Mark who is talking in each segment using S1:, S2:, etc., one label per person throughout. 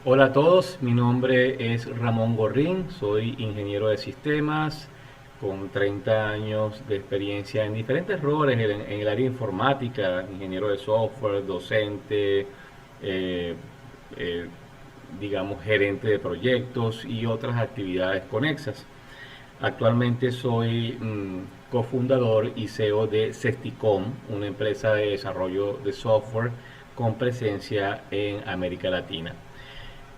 S1: Hola a todos, mi nombre es Ramón Gorrín, soy ingeniero de sistemas con 30 años de experiencia en diferentes roles en el área informática, ingeniero de software, docente, eh, eh, digamos gerente de proyectos y otras actividades conexas. Actualmente soy cofundador y CEO de Cesticom, una empresa de desarrollo de software con presencia en América Latina.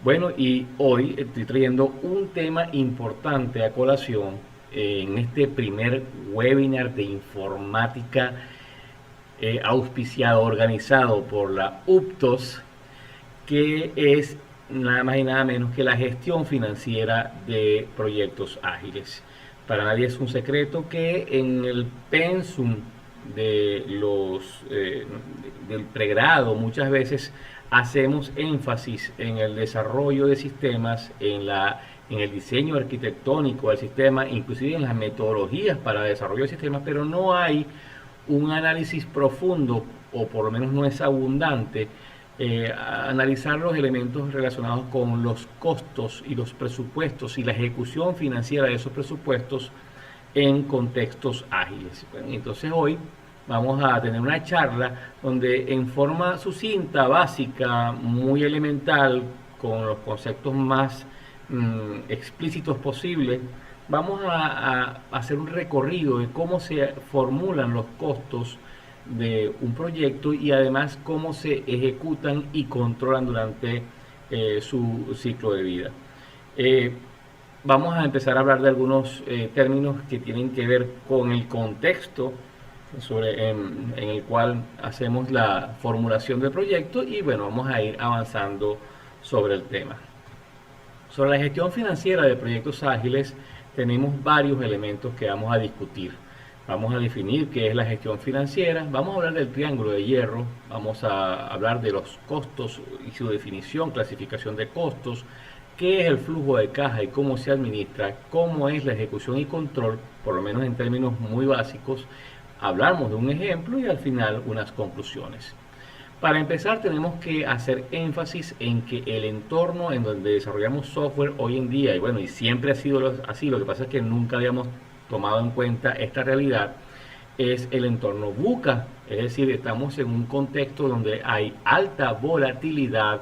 S1: Bueno, y hoy estoy trayendo un tema importante a colación en este primer webinar de informática auspiciado, organizado por la UPTOS, que es nada más y nada menos que la gestión financiera de proyectos ágiles. Para nadie es un secreto que en el pensum de del pregrado muchas veces hacemos énfasis en el desarrollo de sistemas, en el diseño arquitectónico del sistema, inclusive en las metodologías para desarrollo de sistemas, pero no hay un análisis profundo, o por lo menos no es abundante, analizar los elementos relacionados con los costos y los presupuestos y la ejecución financiera de esos presupuestos en contextos ágiles. Bueno, entonces hoy vamos a tener una charla donde en forma sucinta, básica, muy elemental, con los conceptos más explícitos posibles, vamos a hacer un recorrido de cómo se formulan los costos de un proyecto y además cómo se ejecutan y controlan durante su ciclo de vida. Eh, Vamos a empezar a hablar de algunos términos que tienen que ver con el contexto en el cual hacemos la formulación del proyecto y bueno, vamos a ir avanzando sobre el tema. Sobre la gestión financiera de proyectos ágiles tenemos varios elementos que vamos a discutir. Vamos a definir qué es la gestión financiera, vamos a hablar del triángulo de hierro, vamos a hablar de los costos y su definición, clasificación de costos, qué es el flujo de caja y cómo se administra, cómo es la ejecución y control, por lo menos en términos muy básicos. Hablamos de un ejemplo y al final unas conclusiones. Para empezar tenemos que hacer énfasis en que el entorno en donde desarrollamos software hoy en día, y bueno, y siempre ha sido así, lo que pasa es que nunca habíamos tomado en cuenta esta realidad, es el entorno VUCA, es decir, estamos en un contexto donde hay alta volatilidad,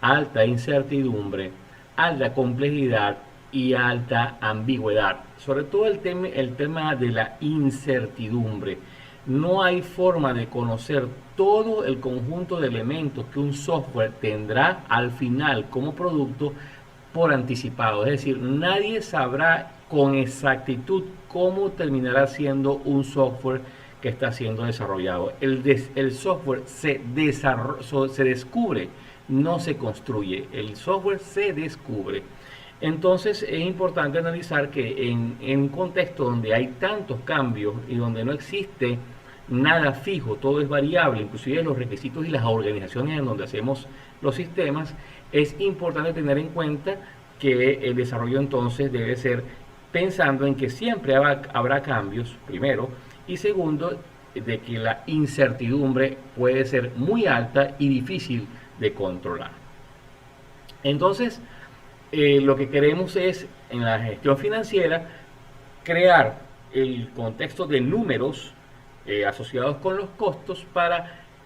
S1: alta incertidumbre, alta complejidad y alta ambigüedad. Sobre todo el tema de la incertidumbre. No hay forma de conocer todo el conjunto de elementos que un software tendrá al final como producto por anticipado. Es decir, nadie sabrá con exactitud cómo terminará siendo un software que está siendo desarrollado. El software se descubre, no se construye. El software se descubre. Entonces es importante analizar que en un contexto donde hay tantos cambios y donde no existe nada fijo, todo es variable, inclusive los requisitos y las organizaciones en donde hacemos los sistemas, es importante tener en cuenta que el desarrollo entonces debe ser pensando en que siempre habrá cambios, primero, y segundo, de que la incertidumbre puede ser muy alta y difícil de controlar. Entonces, lo que queremos es, en la gestión financiera, crear el contexto de números asociados con los costos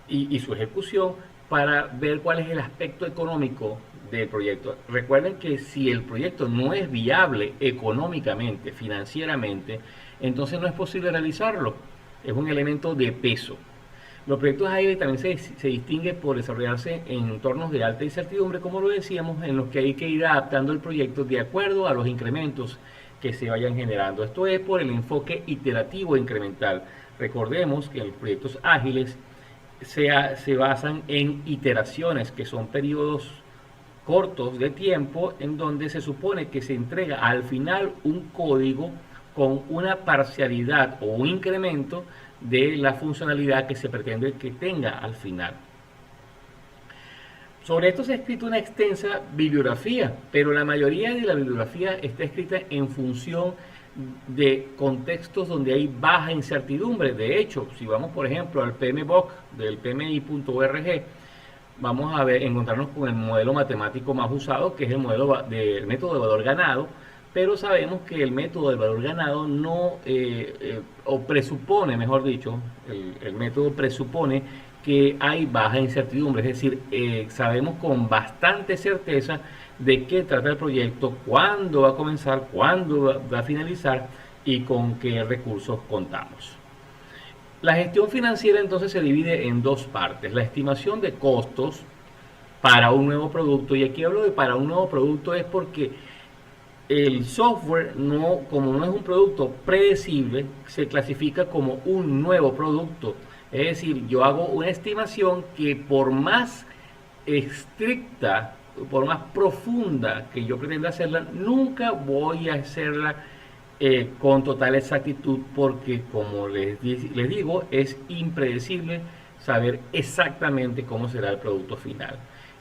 S1: y su ejecución para ver cuál es el aspecto económico del proyecto. Recuerden que si el proyecto no es viable económicamente, financieramente, entonces no es posible realizarlo. Es un elemento de peso. Los proyectos aire también se distinguen por desarrollarse en entornos de alta incertidumbre, como lo decíamos, en los que hay que ir adaptando el proyecto de acuerdo a los incrementos que se vayan generando. Esto es por el enfoque iterativo e incremental. Recordemos que los proyectos ágiles se basan en iteraciones, que son periodos cortos de tiempo en donde se supone que se entrega al final un código con una parcialidad o un incremento de la funcionalidad que se pretende que tenga al final. Sobre esto se ha escrito una extensa bibliografía, pero la mayoría de la bibliografía está escrita en función de contextos donde hay baja incertidumbre. De hecho, si vamos por ejemplo al PMBOK del PMI.org, vamos a ver, encontrarnos con el modelo matemático más usado, que es el modelo del método de valor ganado, pero sabemos que el método del valor ganado no, o presupone, mejor dicho, el método presupone que hay baja incertidumbre, es decir, sabemos con bastante certeza de qué trata el proyecto, cuándo va a comenzar, cuándo va a finalizar y con qué recursos contamos. La gestión financiera entonces se divide en dos partes: la estimación de costos para un nuevo producto, y aquí hablo de para un nuevo producto es porque el software, no, como no es un producto predecible, se clasifica como un nuevo producto. Es decir, yo hago una estimación que por más estricta, por más profunda que yo pretenda hacerla, nunca voy a hacerla con total exactitud, porque como les digo, es impredecible saber exactamente cómo será el producto final.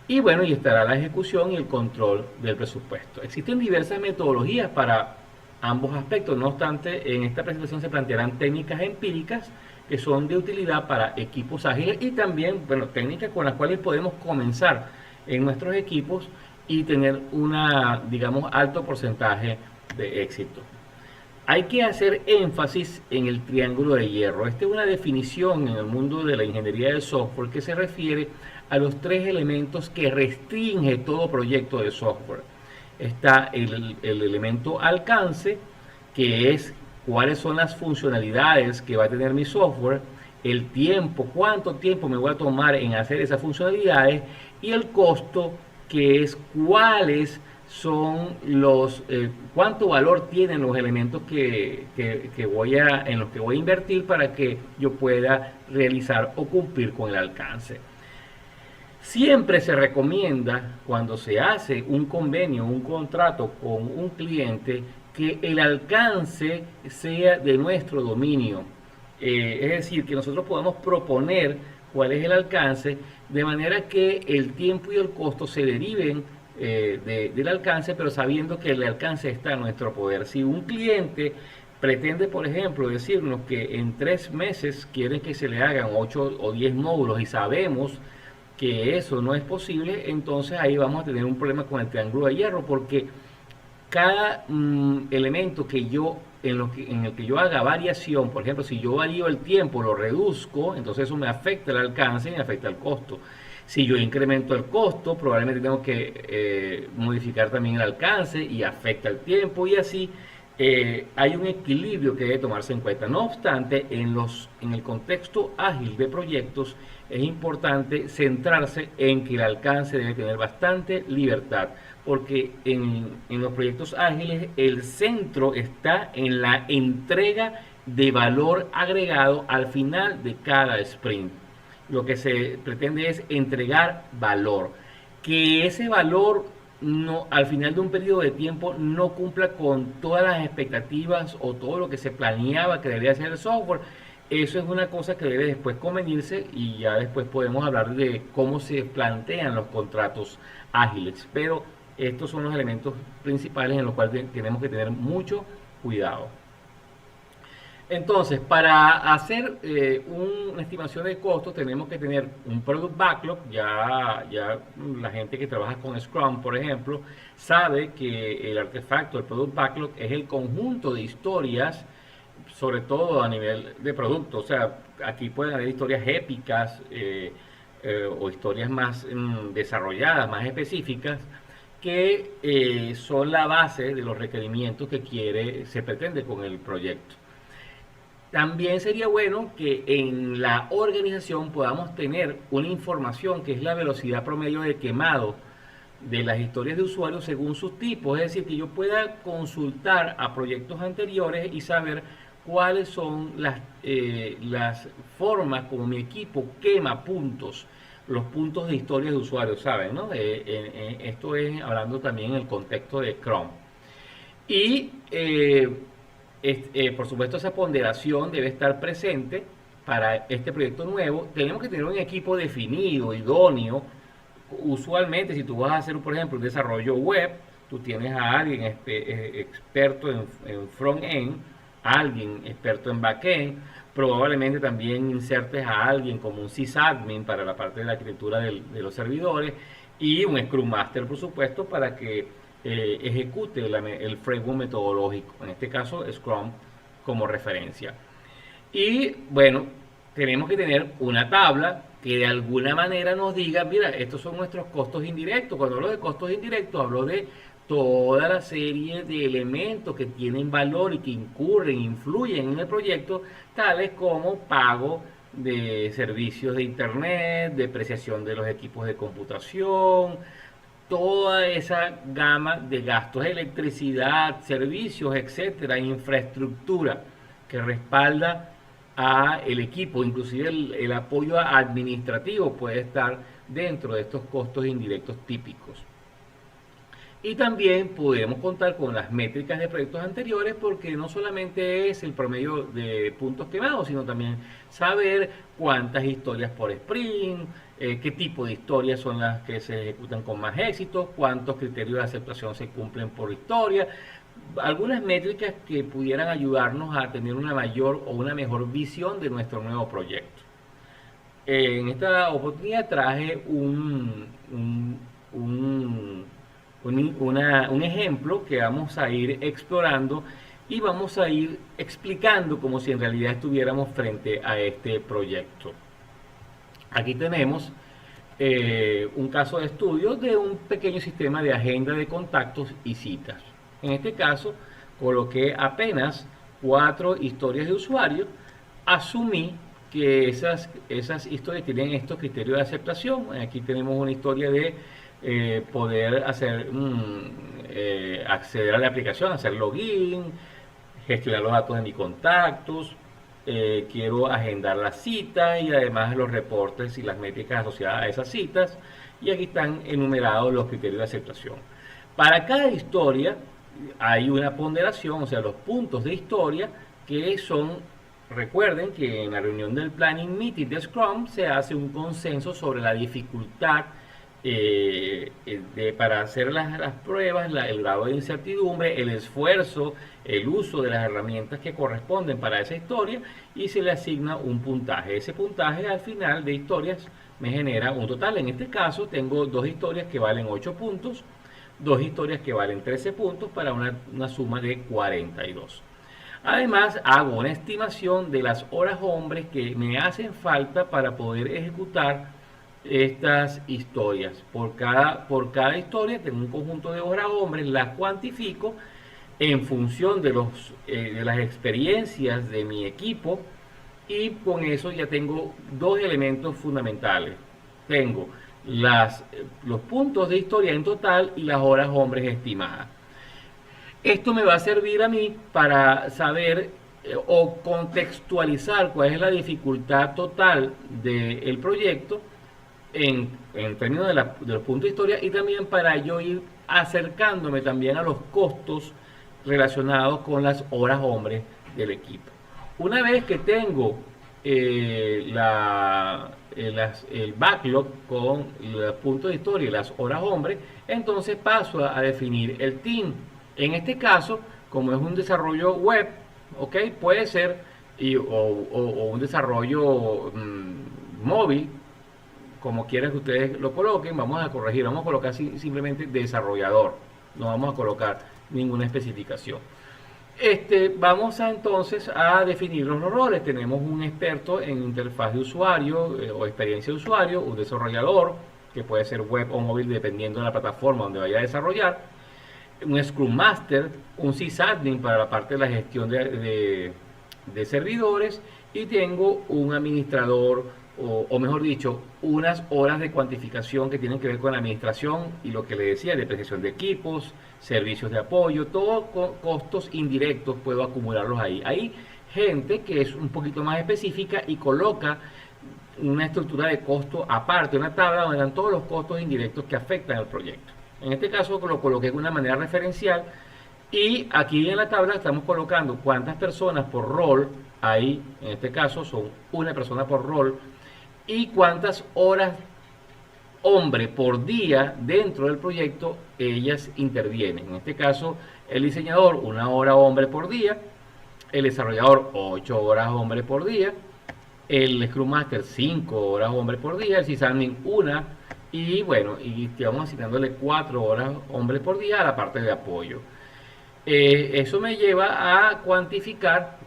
S1: Y bueno, y estará la ejecución y el control del presupuesto. Existen diversas metodologías para ambos aspectos. No obstante, en esta presentación se plantearán técnicas empíricas que son de utilidad para equipos ágiles, y también, bueno, técnicas con las cuales podemos comenzar en nuestros equipos y tener una, digamos, alto porcentaje de éxito. Hay que hacer énfasis en el triángulo de hierro. Esta es una definición en el mundo de la ingeniería del software que se refiere a los tres elementos que restringe todo proyecto de software. Está el elemento alcance, que es cuáles son las funcionalidades que va a tener mi software, el tiempo, cuánto tiempo me voy a tomar en hacer esas funcionalidades, y el costo, que es cuáles son los, cuánto valor tienen los elementos en los que voy a invertir para que yo pueda realizar o cumplir con el alcance. Siempre se recomienda, cuando se hace un convenio, un contrato con un cliente, que el alcance sea de nuestro dominio. Es decir, que nosotros podamos proponer cuál es el alcance, de manera que el tiempo y el costo se deriven del alcance, pero sabiendo que el alcance está en nuestro poder. Si un cliente pretende, por ejemplo, decirnos que en 3 meses quieren que se le hagan 8 o 10 módulos y sabemos que eso no es posible, entonces ahí vamos a tener un problema con el triángulo de hierro, porque cada elemento en el que yo haga variación, por ejemplo, si yo varío el tiempo, lo reduzco, entonces eso me afecta el alcance y me afecta el costo. Si yo incremento el costo, probablemente tengo que modificar también el alcance y afecta el tiempo, y así hay un equilibrio que debe tomarse en cuenta. No obstante, en el contexto ágil de proyectos es importante centrarse en que el alcance debe tener bastante libertad, porque en los proyectos ágiles el centro está en la entrega de valor agregado al final de cada sprint. Lo que se pretende es entregar valor, que ese valor no, al final de un periodo de tiempo, no cumpla con todas las expectativas o todo lo que se planeaba que debería ser el software. Eso es una cosa que debe después convenirse, y ya después podemos hablar de cómo se plantean los contratos ágiles. Pero estos son los elementos principales en los cuales tenemos que tener mucho cuidado. Entonces, para hacer una estimación de costos, tenemos que tener un product backlog. Ya la gente que trabaja con Scrum, por ejemplo, sabe que el artefacto, el product backlog, es el conjunto de historias, sobre todo a nivel de producto. O sea, aquí pueden haber historias épicas o historias más desarrolladas, más específicas, que son la base de los requerimientos que se pretende con el proyecto. También sería bueno que en la organización podamos tener una información que es la velocidad promedio de quemado de las historias de usuarios según sus tipos. Es decir, que yo pueda consultar a proyectos anteriores y saber cuáles son las formas como mi equipo quema puntos, los puntos de historias de usuarios, ¿saben? ¿No? Esto es hablando también en el contexto de Scrum. Y por supuesto, esa ponderación debe estar presente para este proyecto nuevo. Tenemos que tener un equipo definido, idóneo. Usualmente, si tú vas a hacer, por ejemplo, un desarrollo web, tú tienes a alguien experto en front-end, alguien experto en back-end, Probablemente también insertes a alguien como un sysadmin para la parte de la arquitectura de los servidores y un Scrum Master, por supuesto, para que ejecute el framework metodológico, en este caso Scrum como referencia. Y bueno, tenemos que tener una tabla que de alguna manera nos diga, mira, estos son nuestros costos indirectos. Cuando hablo de costos indirectos, hablo de toda la serie de elementos que tienen valor y que incurren, influyen en el proyecto, tales como pago de servicios de internet, depreciación de los equipos de computación, toda esa gama de gastos, electricidad, servicios, etcétera, infraestructura que respalda a el equipo, inclusive el apoyo administrativo puede estar dentro de estos costos indirectos típicos. Y también podemos contar con las métricas de proyectos anteriores porque no solamente es el promedio de puntos quemados, sino también saber cuántas historias por sprint, qué tipo de historias son las que se ejecutan con más éxito, cuántos criterios de aceptación se cumplen por historia, algunas métricas que pudieran ayudarnos a tener una mayor o una mejor visión de nuestro nuevo proyecto. En esta oportunidad traje un ejemplo que vamos a ir explorando y vamos a ir explicando como si en realidad estuviéramos frente a este proyecto. Aquí tenemos un caso de estudio de un pequeño sistema de agenda de contactos y citas. En este caso, coloqué apenas 4 historias de usuario, asumí que esas historias tienen estos criterios de aceptación. Aquí tenemos una historia de poder acceder a la aplicación, hacer login, gestionar los datos de mis contactos, quiero agendar la cita y además los reportes y las métricas asociadas a esas citas, y aquí están enumerados los criterios de aceptación. Para cada historia hay una ponderación, o sea, los puntos de historia que son, recuerden que en la reunión del Planning Meeting de Scrum se hace un consenso sobre la dificultad para hacer las pruebas, el grado de incertidumbre, el esfuerzo, el uso de las herramientas que corresponden para esa historia, y se le asigna un puntaje. Ese puntaje al final de historias me genera un total. En este caso tengo 2 historias que valen 8 puntos, 2 historias que valen 13 puntos para una suma de 42. Además, hago una estimación de las horas hombres que me hacen falta para poder ejecutar estas historias. Por cada historia tengo un conjunto de horas hombres, las cuantifico en función de las experiencias de mi equipo, y con eso ya tengo 2 elementos fundamentales. Tengo los puntos de historia en total y las horas hombres estimadas. Esto me va a servir a mí para saber o contextualizar cuál es la dificultad total del proyecto en términos de los puntos de historia, y también para yo ir acercándome también a los costos relacionados con las horas hombres del equipo. Una vez que tengo el backlog con los puntos de historia y las horas hombres, entonces paso a definir el team. En este caso, como es un desarrollo web, ¿okay? Puede ser o un desarrollo móvil, como quieran que ustedes lo coloquen. Vamos a corregir, vamos a colocar simplemente desarrollador, no vamos a colocar ninguna especificación. Vamos entonces a definir los roles. Tenemos un experto en interfaz de usuario o experiencia de usuario, un desarrollador que puede ser web o móvil dependiendo de la plataforma donde vaya a desarrollar, un Scrum Master, un sysadmin para la parte de la gestión de servidores, y tengo un administrador, o mejor dicho, unas horas de cuantificación que tienen que ver con la administración y lo que le decía, depreciación de equipos, servicios de apoyo, todos costos indirectos puedo acumularlos ahí. Hay gente que es un poquito más específica y coloca una estructura de costo aparte, una tabla donde dan todos los costos indirectos que afectan al proyecto. En este caso lo coloqué de una manera referencial, y aquí en la tabla estamos colocando cuántas personas por rol hay. En este caso son una persona por rol, y cuántas horas hombre por día dentro del proyecto ellas intervienen. En este caso el diseñador, 1 hora hombre por día, el desarrollador 8 horas hombre por día, el Scrum Master 5 horas hombre por día, el sysadmin 1, y bueno, y vamos asignándole 4 horas hombre por día a la parte de apoyo. Eso me lleva a cuantificar,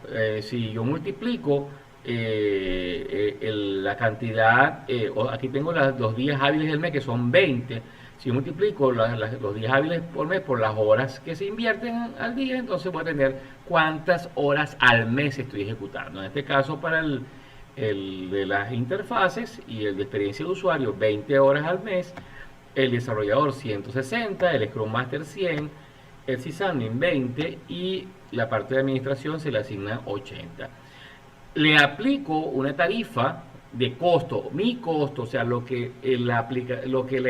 S1: si yo multiplico la cantidad, aquí tengo los días hábiles del mes que son 20. Si yo multiplico los días hábiles por mes por las horas que se invierten al día, entonces voy a tener cuántas horas al mes estoy ejecutando. En este caso, para el de las interfaces y el de experiencia de usuario, 20 horas al mes, el desarrollador 160, el Scrum Master 100, el sysadmin 20 y la parte de administración se le asigna 80. Le aplico una tarifa de costo, mi costo, o sea, lo que la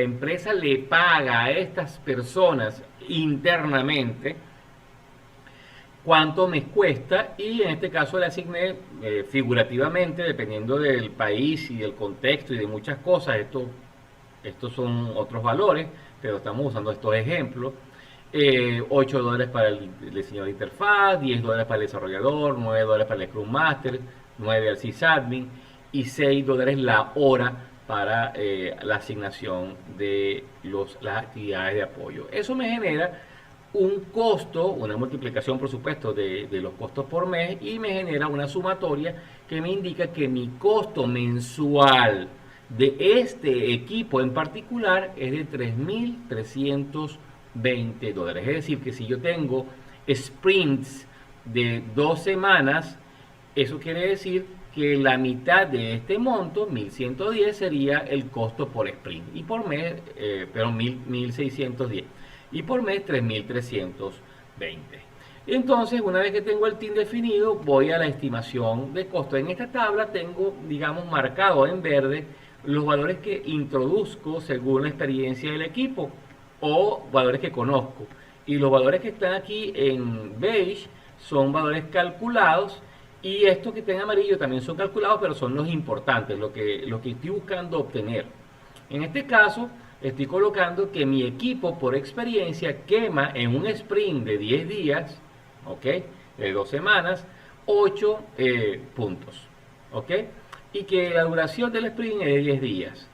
S1: empresa le paga a estas personas internamente, cuánto me cuesta, y en este caso le asigné figurativamente, dependiendo del país y del contexto y de muchas cosas. Estos son otros valores, pero estamos usando estos ejemplos. $8 para el diseñador de interfaz, $10 para el desarrollador, $9 para el Scrum Master, 9 al sysadmin y $6 la hora para la asignación de las actividades de apoyo. Eso me genera un costo, una multiplicación por supuesto de los costos por mes, y me genera una sumatoria que me indica que mi costo mensual de este equipo en particular es de $3.320. Es decir, que si yo tengo sprints de 2 semanas, eso quiere decir que la mitad de este monto, 1.110, sería el costo por sprint, y por mes, 1.610, y por mes 3.320. Entonces, una vez que tengo el team definido, voy a la estimación de costo. En esta tabla tengo, digamos, marcado en verde los valores que introduzco según la experiencia del equipo o valores que conozco, y los valores que están aquí en beige son valores calculados, y estos que están en amarillo también son calculados, pero son los importantes, lo que estoy buscando obtener. En este caso estoy colocando que mi equipo por experiencia quema en un sprint de 10 días, ¿ok?, de 2 semanas, 8 puntos, ¿ok?, y que la duración del sprint es de 10 días.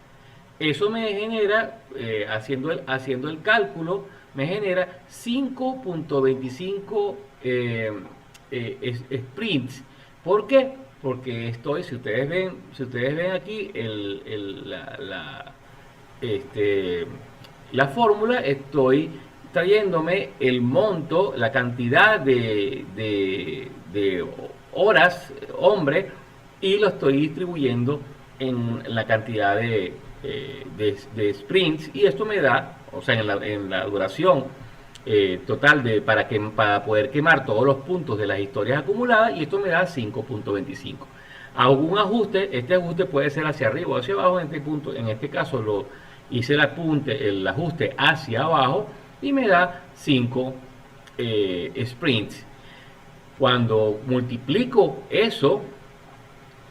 S1: Eso me genera, haciendo el cálculo, me genera 5.25 sprints. ¿Por qué? Porque si ustedes ven aquí la fórmula, estoy trayéndome el monto, la cantidad de horas hombre, y lo estoy distribuyendo en la cantidad de sprints, y esto me da, o sea, en la duración total para poder quemar todos los puntos de las historias acumuladas, y esto me da 5.25. Hago un ajuste, este ajuste puede ser hacia arriba o hacia abajo. En este caso hice el ajuste hacia abajo, y me da 5 sprints. Cuando multiplico eso,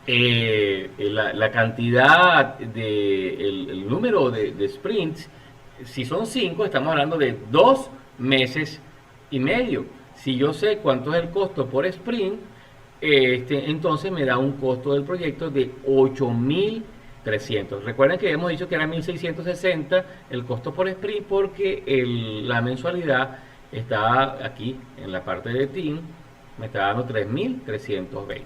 S1: la cantidad el número de sprints, si son 5, estamos hablando de 2 meses y medio. Si yo sé cuánto es el costo por sprint, entonces me da un costo del proyecto de 8.300. Recuerden que hemos dicho que era 1.660 el costo por sprint, porque la mensualidad está aquí en la parte de team, me está dando 3.320.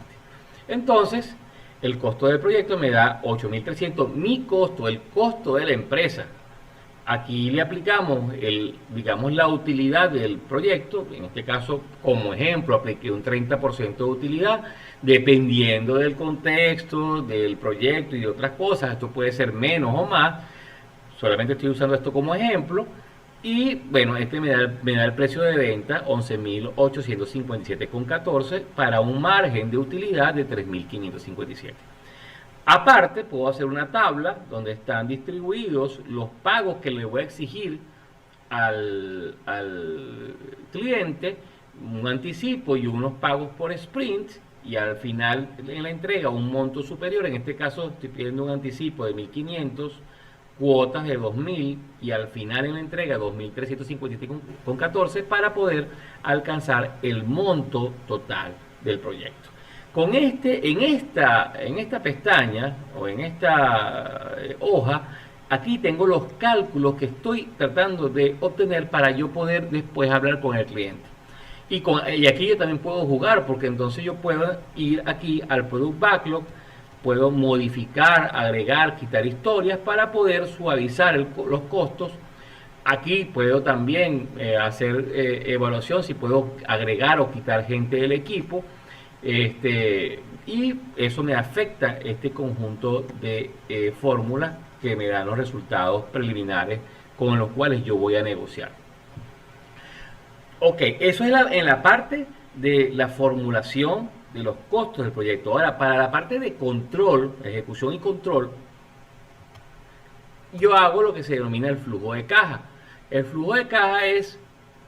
S1: Entonces el costo del proyecto me da 8.300, mi costo, el costo de la empresa. Aquí le aplicamos digamos, la utilidad del proyecto. En este caso, como ejemplo, apliqué un 30% de utilidad, dependiendo del contexto del proyecto y de otras cosas. Esto puede ser menos o más, solamente estoy usando esto como ejemplo. Y bueno, me da el precio de venta 11.857,14 para un margen de utilidad de 3.557. Aparte, puedo hacer una tabla donde están distribuidos los pagos que le voy a exigir al cliente, un anticipo y unos pagos por sprint, y al final en la entrega un monto superior. En este caso estoy pidiendo un anticipo de 1.500, cuotas de 2.000, y al final en la entrega 2.357,14 para poder alcanzar el monto total del proyecto. En esta pestaña o en esta hoja, aquí tengo los cálculos que estoy tratando de obtener para yo poder después hablar con el cliente. Y aquí yo también puedo jugar, porque entonces yo puedo ir aquí al Product Backlog, puedo modificar, agregar, quitar historias para poder suavizar los costos. Aquí puedo también hacer evaluación, si puedo agregar o quitar gente del equipo. Y eso me afecta este conjunto de fórmulas que me dan los resultados preliminares con los cuales yo voy a negociar. Ok, eso es en la parte de la formulación de los costos del proyecto. Ahora, para la parte de control, ejecución y control, yo hago lo que se denomina el flujo de caja. El flujo de caja es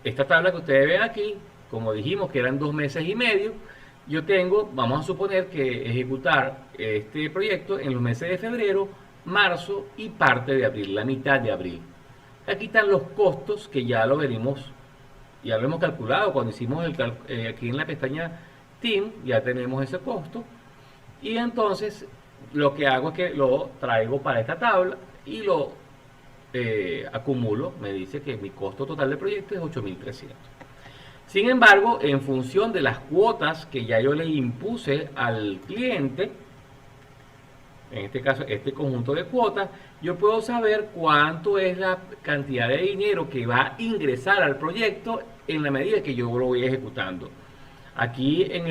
S1: esta tabla que ustedes ven aquí. Como dijimos que eran 2 meses y medio, yo tengo, vamos a suponer que ejecutar este proyecto en los meses de febrero, marzo y parte de abril, la mitad de abril. Aquí están los costos que ya lo veremos, ya lo hemos calculado cuando hicimos aquí en la pestaña Team, ya tenemos ese costo. Y entonces lo que hago es que lo traigo para esta tabla y lo acumulo. Me dice que mi costo total del proyecto es 8.300. Sin embargo, en función de las cuotas que ya yo le impuse al cliente, en este caso este conjunto de cuotas, yo puedo saber cuánto es la cantidad de dinero que va a ingresar al proyecto en la medida que yo lo voy ejecutando. Aquí en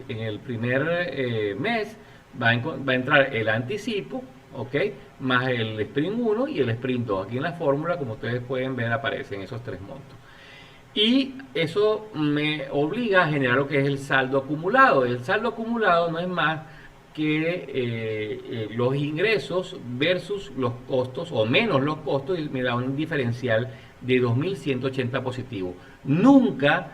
S1: el primer mes va a entrar el anticipo, ¿ok? Más el sprint 1 y el sprint 2. Aquí en la fórmula, como ustedes pueden ver, aparecen esos 3 montos. Y eso me obliga a generar lo que es el saldo acumulado. El saldo acumulado no es más que los ingresos versus los costos, o menos los costos, y me da un diferencial de 2.180 positivo. Nunca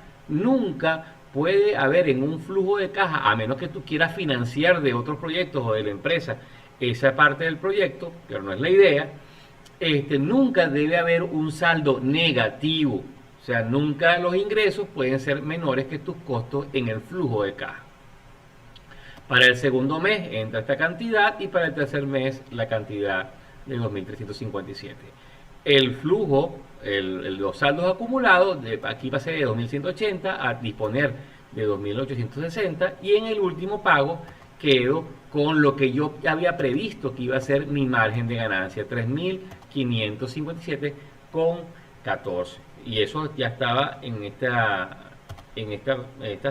S1: puede haber en un flujo de caja, a menos que tú quieras financiar de otros proyectos o de la empresa esa parte del proyecto, pero no es la idea, nunca debe haber un saldo negativo. O sea, nunca los ingresos pueden ser menores que tus costos en el flujo de caja. Para el segundo mes entra esta cantidad y para el tercer mes la cantidad de 2.357. El flujo, los saldos acumulados, aquí pasé de 2.180 a disponer de 2.860 y en el último pago quedo con lo que yo había previsto que iba a ser mi margen de ganancia, 3.557,14. Y eso ya estaba en esta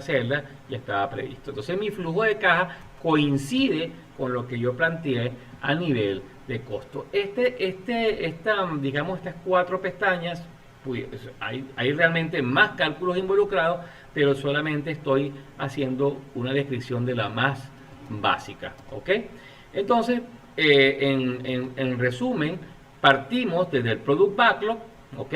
S1: celda, ya estaba previsto. Entonces mi flujo de caja coincide con lo que yo planteé a nivel de costo. Digamos, estas 4 pestañas, pues, hay realmente más cálculos involucrados, pero solamente estoy haciendo una descripción de la más básica, ¿ok? Entonces, en resumen, partimos desde el Product Backlog, ¿ok?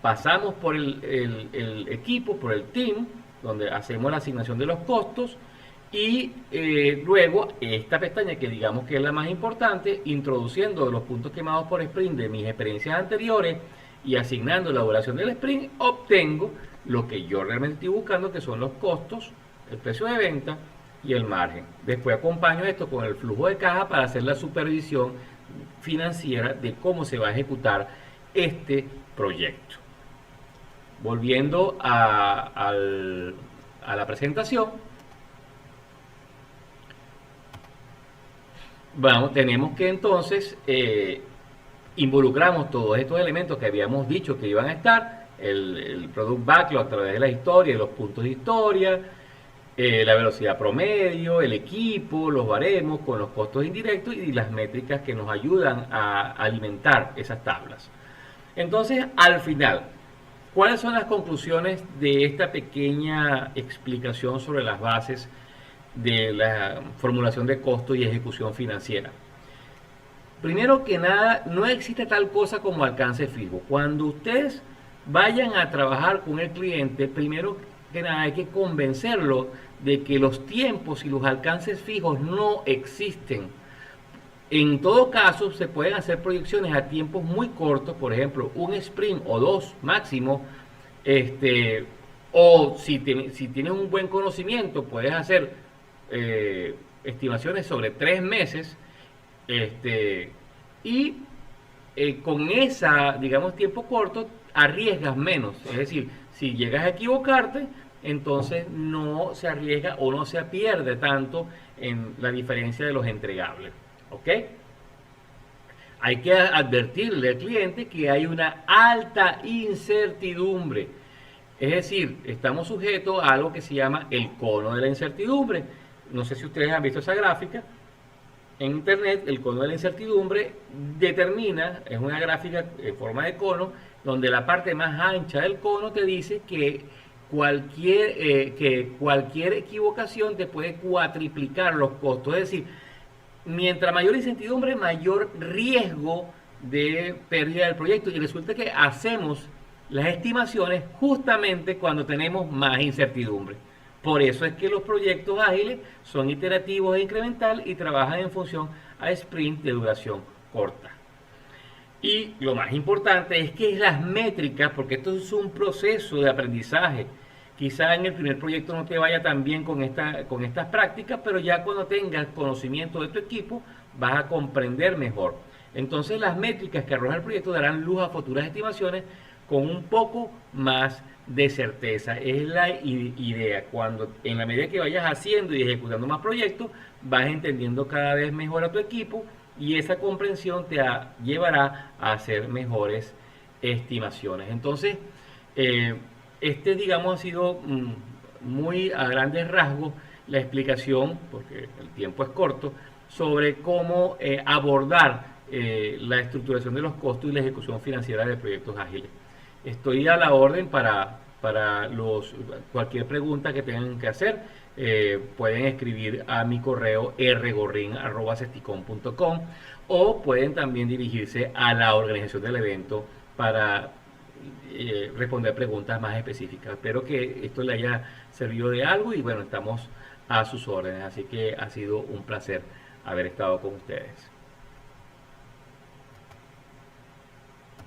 S1: Pasamos por el equipo, por el team, donde hacemos la asignación de los costos, y luego esta pestaña, que digamos que es la más importante, introduciendo los puntos quemados por sprint de mis experiencias anteriores y asignando la duración del sprint, obtengo lo que yo realmente estoy buscando, que son los costos, el precio de venta y el margen. Después acompaño esto con el flujo de caja para hacer la supervisión financiera de cómo se va a ejecutar este proyecto. Volviendo a la presentación, bueno, tenemos que entonces involucramos todos estos elementos que habíamos dicho que iban a estar, el Product Backlog a través de la historia, los puntos de historia, la velocidad promedio, el equipo, los baremos con los costos indirectos y las métricas que nos ayudan a alimentar esas tablas. Entonces, al final, ¿cuáles son las conclusiones de esta pequeña explicación sobre las bases de la formulación de costo y ejecución financiera? Primero que nada, no existe tal cosa como alcance fijo. Cuando ustedes vayan a trabajar con el cliente, primero que nada hay que convencerlo de que los tiempos y los alcances fijos no existen. En todo caso, se pueden hacer proyecciones a tiempos muy cortos, por ejemplo, un sprint o 2 máximo, O si tienes un buen conocimiento, puedes hacer estimaciones sobre 3 meses, este, y con esa, digamos, tiempo corto, arriesgas menos. Es decir, si llegas a equivocarte, entonces no se arriesga o no se pierde tanto en la diferencia de los entregables. ¿Ok? Hay que advertirle al cliente que hay una alta incertidumbre. Es decir, estamos sujetos a algo que se llama el cono de la incertidumbre. No sé si ustedes han visto esa gráfica. En internet, el cono de la incertidumbre determina, es una gráfica en forma de cono, donde la parte más ancha del cono te dice que cualquier equivocación te puede cuatriplicar los costos. Es decir, mientras mayor incertidumbre, mayor riesgo de pérdida del proyecto. Y resulta que hacemos las estimaciones justamente cuando tenemos más incertidumbre. Por eso es que los proyectos ágiles son iterativos e incremental y trabajan en función a sprint de duración corta. Y lo más importante es que las métricas, porque esto es un proceso de aprendizaje. Quizá en el primer proyecto no te vaya tan bien con estas prácticas, pero ya cuando tengas conocimiento de tu equipo vas a comprender mejor. Entonces las métricas que arroja el proyecto darán luz a futuras estimaciones con un poco más de certeza. Es la idea. Cuando en la medida que vayas haciendo y ejecutando más proyectos, vas entendiendo cada vez mejor a tu equipo y esa comprensión te llevará a hacer mejores estimaciones. Entonces, digamos, ha sido muy a grandes rasgos la explicación, porque el tiempo es corto, sobre cómo abordar la estructuración de los costos y la ejecución financiera de proyectos ágiles. Estoy a la orden para cualquier pregunta que tengan que hacer. Pueden escribir a mi correo rgorrin@cesticom.com o pueden también dirigirse a la organización del evento para responder preguntas más específicas. Espero que esto le haya servido de algo y bueno, estamos a sus órdenes. Así que ha sido un placer haber estado con ustedes.